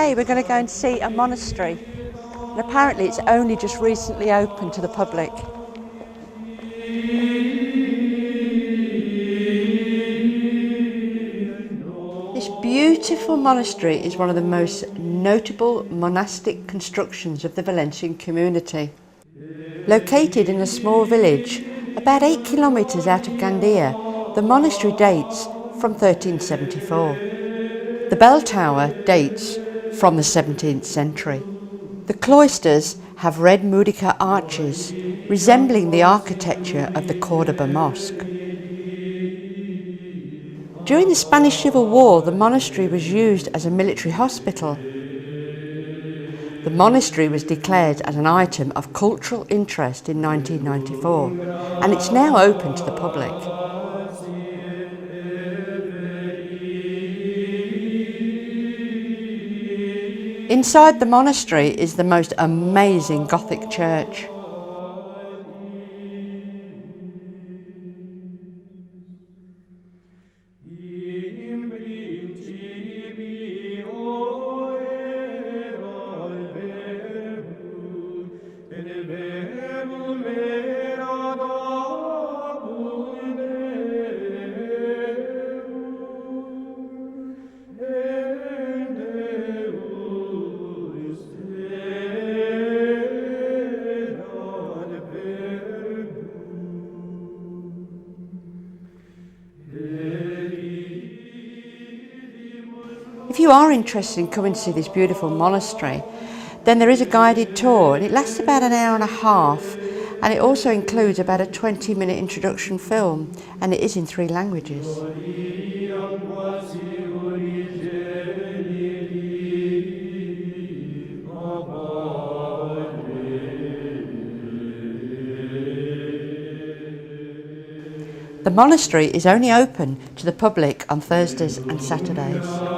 Today we're going to go and see a monastery, and apparently it's only just recently opened to the public. This beautiful monastery is one of the most notable monastic constructions of the Valencian community. Located in a small village about 8 kilometres out of Gandia, the monastery dates from 1374. The bell tower dates from the 17th century. The cloisters have red moudica arches resembling the architecture of the Cordoba Mosque. During the Spanish Civil War, the monastery was used as a military hospital. The monastery was declared as an item of cultural interest in 1994, and it's now open to the public. Inside the monastery is the most amazing Gothic church. If you are interested in coming to see this beautiful monastery, then there is a guided tour, and it lasts about an hour and a half, and it also includes about a 20-minute introduction film, and it is in 3 languages. The monastery is only open to the public on Thursdays and Saturdays.